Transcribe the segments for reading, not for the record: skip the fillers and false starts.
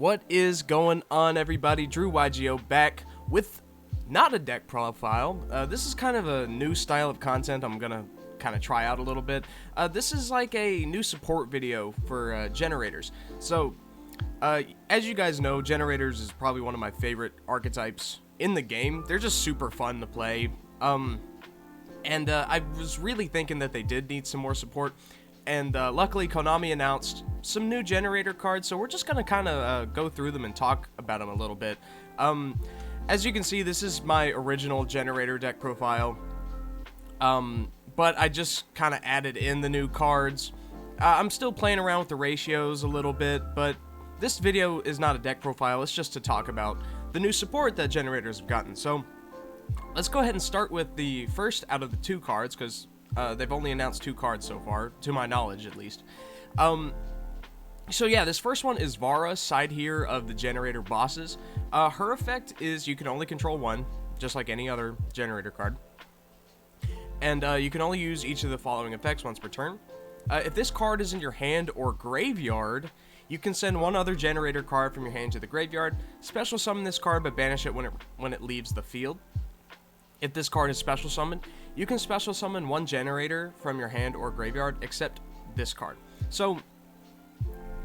What is going on, everybody? Yugioh back with not a deck profile. This is kind of a new style of content I'm gonna kind of try out a little bit. This is like a new support video for generators. So, as you guys know, generators is probably one of my favorite archetypes in the game. They're just super fun to play. I was really thinking that they did need some more support. And luckily, Konami announced some new generator cards, so we're just going to kind of go through them and talk about them a little bit. As you can see, this is my original generator deck profile, but I just kind of added in the new cards. I'm still playing around with the ratios a little bit, but this video is not a deck profile, it's just to talk about the new support that generators have gotten. So let's go ahead and start with the first out of the two cards, because they've only announced two cards so far, to my knowledge at least. So yeah, this first one is Vara, side here of the generator bosses. Her effect is you can only control one, just like any other generator card. And you can only use each of the following effects once per turn. If this card is in your hand or graveyard, you can send one other generator card from your hand to the graveyard, special summon this card but banish it when it leaves the field. If this card is special summoned, you can special summon one generator from your hand or graveyard, except this card. So,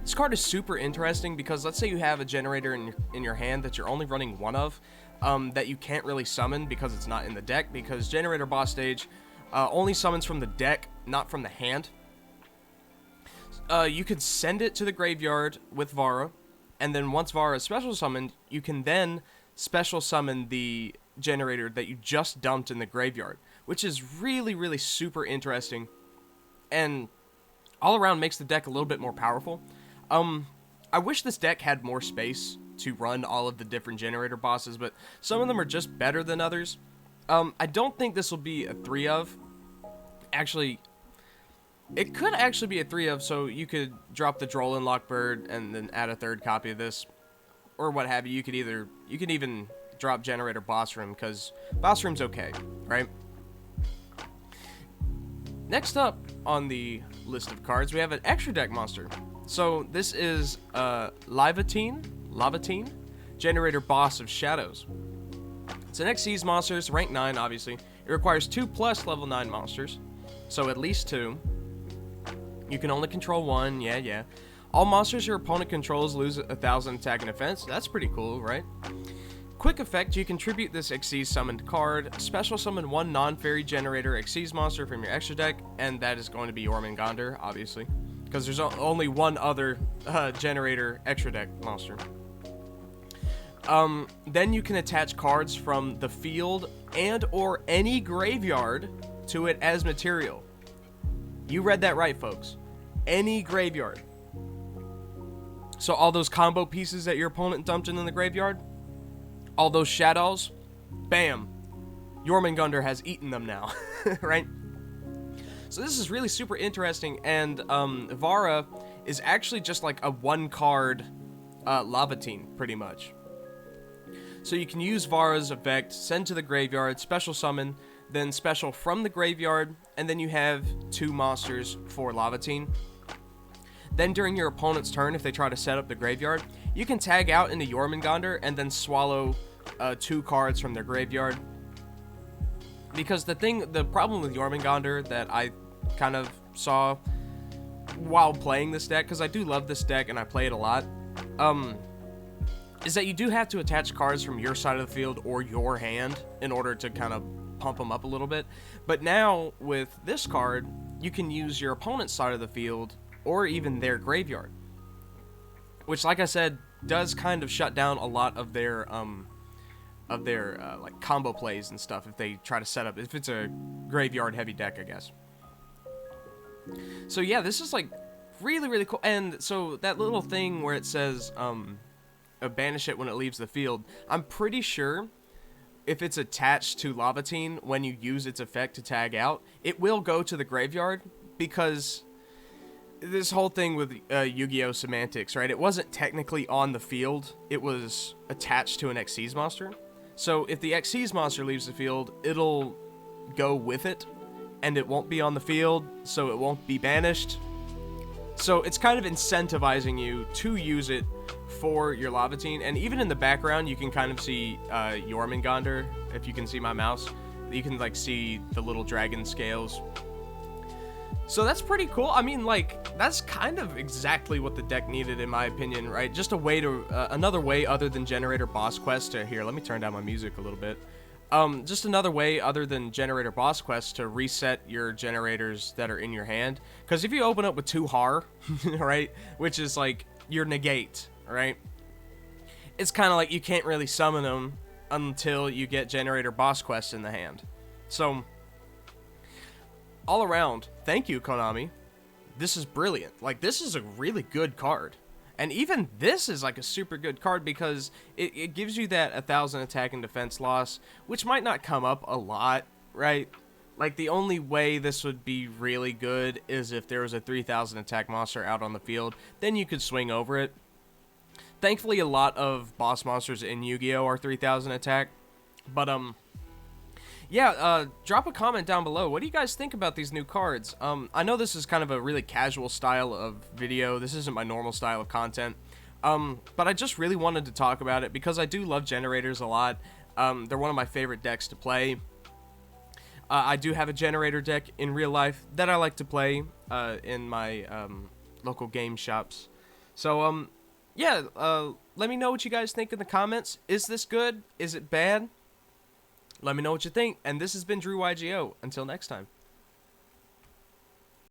this card is super interesting because let's say you have a generator in your hand that you're only running one of, that you can't really summon because it's not in the deck, because generator boss stage only summons from the deck, not from the hand. You could send it to the graveyard with Vara, and then once Vara is special summoned, you can then special summon the generator that you just dumped in the graveyard, which is really super interesting, and all around makes the deck a little bit more powerful. I wish this deck had more space to run all of the different generator bosses, but some of them are just better than others. I don't think this will be a 3 of. Actually, it could actually be a 3 of, so you could drop the Droll and Lockbird and then add a third copy of this, or what have you. You could even drop generator boss room, because boss room's okay, right? Next up on the list of cards, we have an extra deck monster. So this is Lavatine, generator boss of shadows. It's an Xyz monster. It's rank 9, obviously. It requires 2+ level 9 monsters, so at least 2. You can only control one. Yeah. All monsters your opponent controls lose 1,000 attack and defense. That's pretty cool, right? Quick effect, you contribute this Xyz summoned card, special summon one non-fairy generator Xyz monster from your extra deck, and that is going to be Jormungandr, obviously, because there's only one other generator extra deck monster. Then you can attach cards from the field and or any graveyard to it as material. You read that right, folks. Any graveyard. So all those combo pieces that your opponent dumped in the graveyard, all those shadows, bam, Jormungandr has eaten them now, right? So this is really super interesting, and Vara is actually just like a one-card Lavatine, pretty much. So you can use Vara's effect, send to the graveyard, special summon, then special from the graveyard, and then you have 2 monsters for Lavatine. Then during your opponent's turn, if they try to set up the graveyard, you can tag out into Jormungandr and then swallow 2 cards from their graveyard. Because the problem with Jormungandr that I kind of saw while playing this deck, because I do love this deck and I play it a lot, is that you do have to attach cards from your side of the field or your hand in order to kind of pump them up a little bit. But now with this card, you can use your opponent's side of the field or even their graveyard, which, like I said, does kind of shut down a lot of their like combo plays and stuff if they try to set up, if it's a graveyard heavy deck, I guess. So yeah, this is like really cool. And so that little thing where it says banish it when it leaves the field, I'm pretty sure if it's attached to Lavatine when you use its effect to tag out, it will go to the graveyard, because this whole thing with Yu-Gi-Oh! Semantics, right? It wasn't technically on the field. It was attached to an Xyz monster. So if the Xyz monster leaves the field, it'll go with it, and it won't be on the field, so it won't be banished. So it's kind of incentivizing you to use it for your Lavatine, and even in the background you can kind of see Jormungandr. If you can see my mouse, you can like see the little dragon scales. So that's pretty cool. I mean, like, that's kind of exactly what the deck needed, in my opinion, right? Just a way to, another way other than Generator Boss Quest to, here, let me turn down my music a little bit. Just another way other than Generator Boss Quest to reset your generators that are in your hand. Because if you open up with 2 Har, right, which is like your negate, right? It's kind of like you can't really summon them until you get Generator Boss Quest in the hand. So, all around, thank you, Konami. This is brilliant. Like, this is a really good card. And even this is like a super good card because it gives you that 1,000 attack and defense loss, which might not come up a lot, right? Like, the only way this would be really good is if there was a 3,000 attack monster out on the field. Then you could swing over it. Thankfully, a lot of boss monsters in Yu-Gi-Oh! Are 3,000 attack. But, yeah, drop a comment down below. What do you guys think about these new cards? I know this is kind of a really casual style of video. This isn't my normal style of content. But I just really wanted to talk about it because I do love generators a lot. They're one of my favorite decks to play. I do have a generator deck in real life that I like to play in my local game shops. So, yeah, let me know what you guys think in the comments. Is this good? Is it bad? Let me know what you think. And this has been Drew Yugioh. Until next time.